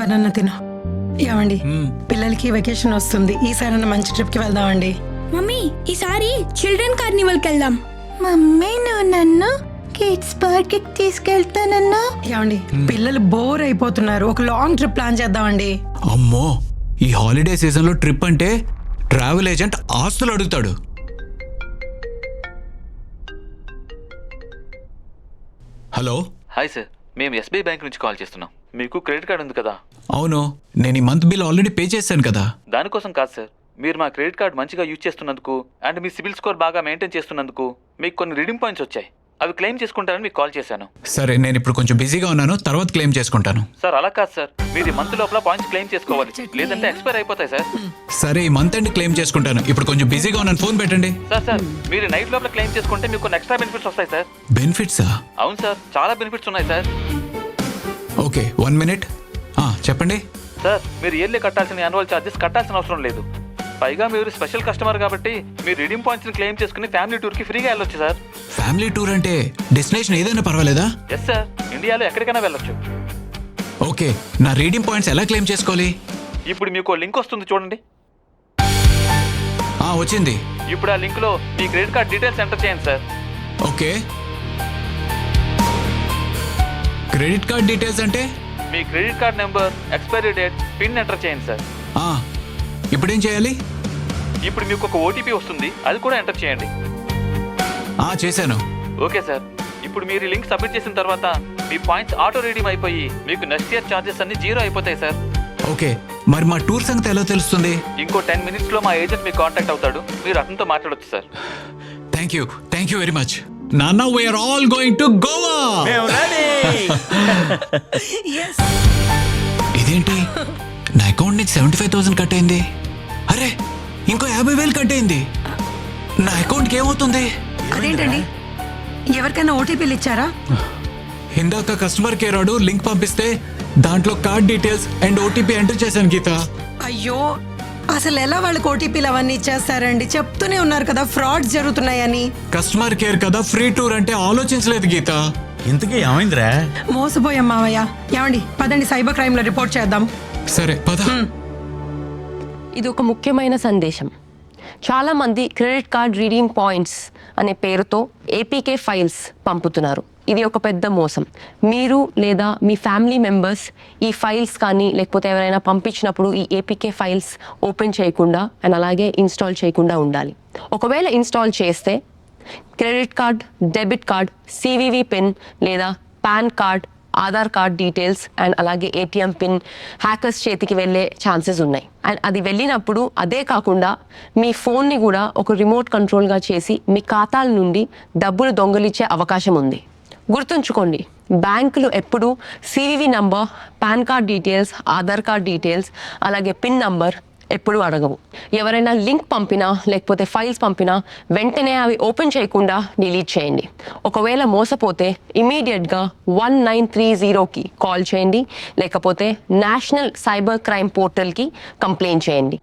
పదన్న తిను. ఏమండి, పిల్లలకి వెకేషన్ వస్తుంది, ఈసారి మంచి ట్రిప్ కి వెళ్దామండి. మమ్మీ ఈసారి చిల్డ్రన్ కార్నివల్కి వెళ్దాం. మమ్మీ నువ్వు నన్ను కిడ్స్ పార్క్ కి తీసుకెళ్తానన్నా. ఏమండి, పిల్లలు బోర్ అయిపోతున్నారు, ఒక లాంగ్ ట్రిప్ ప్లాన్ చేద్దామండి. అమ్మో, ఈ హాలిడే సీజన్లో ట్రిప్ అంటే ట్రావెల్ ఏజెంట్ ఆస్తులు అడుగుతాడు. హలో. హాయ్ సార్, మేము ఎస్బీఐ బ్యాంక్ నుంచి కాల్ చేస్తున్నాం. మీకు క్రెడిట్ కార్డు ఉంది కదా? అవును, నేను ఈ మంత్ బిల్ ఆల్రెడీ పే చేశాను కదా. దానికోసం కాదు సార్, మీరు మా క్రెడిట్ కార్డు మంచిగా యూజ్ చేస్తున్నందుకు అండ్ మీ సిబిల్ స్కోర్ బాగా మెయింటైన్ చేస్తున్నందుకు మీకు కొన్ని రిడీమ్ పాయింట్స్ వచ్చాయి. అవి క్లెయిమ్ చేసుకుంటారని మీకు కాల్ చేశాను. సరే, నేను ఇప్పుడు కొంచెం బిజీగా ఉన్నాను, తర్వాత క్లెయిమ్ చేసుకుంటాను. సార్ అలా కాదు సార్, మీరు ఈ మంత్ లోపల పాయింట్స్ క్లెయిమ్ చేసుకోవాలి, లేదంటే ఎక్స్పైర్ అయిపోతాయి సార్. సరే, ఈ మంత్ ఎండ్ క్లెయిమ్ చేసుకుంటాను. ఇప్పుడు కొంచెం బిజీగా ఉన్నాను, ఫోన్ పెట్టండి. సార్ మీరు నైట్ లోపల క్లెయిమ్ చేసుకుంటే మీకు కొన్ని ఎక్స్ట్రా బెనిఫిట్స్ వస్తాయి సార్. బెనిఫిట్సా? అవును సార్, చాలా బెనిఫిట్స్ ఉన్నాయి సార్. Okay, 1 minute. చెప్పండి. సార్, మీరు ఇయర్లీ కట్టాల్సిన యాన్యువల్ ఛార్జెస్ కట్టాల్సిన అవసరం లేదు. పైగా మీరు స్పెషల్ కస్టమర్ కాబట్టి మీరు రిడీమ్ పాయింట్స్ ని క్లెయిమ్ చేసుకుని ఫ్యామిలీ టూర్ కి ఫ్రీగా వెళ్ళొచ్చు సార్. ఫ్యామిలీ టూర్ అంటే డెస్టినేషన్ ఏదైనా పర్వాలేదా? ఎస్ సార్, ఇండియాలో ఎక్కడికైనా వెళ్ళొచ్చు. ఓకే, నా రీడింగ్ పాయింట్స్ ఎలా క్లెయిమ్ చేసుకోవాలి? ఇప్పుడు మీకు లింక్ వస్తుంది చూడండి. వచ్చింది. ఇప్పుడు ఆ లింక్ లో మీ క్రెడిట్ కార్డ్ డీటెయిల్స్ ఎంటర్ చేయండి sir. Okay, credit card details అంటే మీ credit card number, expiry date, pin enter చేయండి సార్. ఇప్పుడేం చేయాలి? ఇప్పుడు మీకు ఒక ఓటీపీ వస్తుంది, అది కూడా ఎంటర్ చేయండి. చేశాను. ఓకే సార్, ఇప్పుడు మీరు ఈ లింక్ సబ్మిట్ చేసిన తర్వాత మీ పాయింట్స్ ఆటో రీడీమ్ అయిపోయి మీకు నెక్స్ట్ ఇయర్ ఛార్జెస్ అన్ని 0 అయిపోతాయి సార్. ఓకే, మరి మా టూర్ సంగతి ఎలా తెలుస్తుంది? ఇంకో 10 minutes లో మా ఏజెంట్ మీకు కాంటాక్ట్ అవుతాడు, మీరు అతనితో మాట్లాడొచ్చు sir. Thank you very much. నాన్న, we are all going to Goa. ఇదేంటి, నా అకౌంట్ నుంచి 75,000 కట్ అయింది. అరే, ఇంకో 50,000 కట్ అయింది. నా అకౌంట్కి ఏమవుతుంది? అదేంటండి, ఎవరికైనా ఓటీపీలు ఇచ్చారా? ఇందాక కస్టమర్ కేర్ వాడు లింక్ పంపిస్తే దాంట్లో card details and OTP enter చేశాను గీత. అయ్యో, అసలు ఎలా వాళ్ళకి ఓటీపీలు అవన్నీ ఇచ్చేస్తారండి? చెప్తూనే ఉన్నారు కదా ఫ్రాడ్స్ జరుగుతున్నాయని. కస్టమర్ కేర్ కదా, ఫ్రీ టూర్ అంటే ఆలోచించలేదు గీత. ఇంతకీ ఏమైందిరా? మోసపోయాం మావయ్య. ఏమండి, పదండి సైబర్ క్రైమ్ లో రిపోర్ట్ చేద్దాం. సరే పద. ఇది ఒక ముఖ్యమైన సందేశం. చాలామంది క్రెడిట్ కార్డ్ రీడీమ్ పాయింట్స్ అనే పేరుతో ఏపీకే ఫైల్స్ పంపుతున్నారు. ఇది ఒక పెద్ద మోసం. మీరు లేదా మీ ఫ్యామిలీ మెంబర్స్ ఈ ఫైల్స్ కానీ లేకపోతే ఎవరైనా పంపించినప్పుడు ఈ ఏపీకే ఫైల్స్ ఓపెన్ చేయకుండా అండ్ అలాగే ఇన్స్టాల్ చేయకుండా ఉండాలి. ఒకవేళ ఇన్స్టాల్ చేస్తే credit card, debit card, CVV pin లేదా PAN card, Aadhaar card details and అలాగే ఏటీఎం పిన్ హ్యాకర్స్ చేతికి వెళ్ళే ఛాన్సెస్ ఉన్నాయి. అండ్ అది వెళ్ళినప్పుడు అదే కాకుండా మీ ఫోన్ని కూడా ఒక రిమోట్ కంట్రోల్గా చేసి మీ ఖాతాల నుండి డబ్బులు దొంగలిచ్చే అవకాశం ఉంది. గుర్తుంచుకోండి, బ్యాంకులు ఎప్పుడు CVV number, pan card details, Aadhaar card details అలాగే పిన్ నంబర్ ఎప్పుడు అడగవు. ఎవరైనా లింక్ పంపినా లేకపోతే ఫైల్స్ పంపినా వెంటనే అవి ఓపెన్ చేయకుండా డిలీట్ చేయండి. ఒకవేళ మోసపోతే ఇమీడియట్గా 1930కి కాల్ చేయండి, లేకపోతే నేషనల్ సైబర్ క్రైమ్ పోర్టల్కి కంప్లైంట్ చేయండి.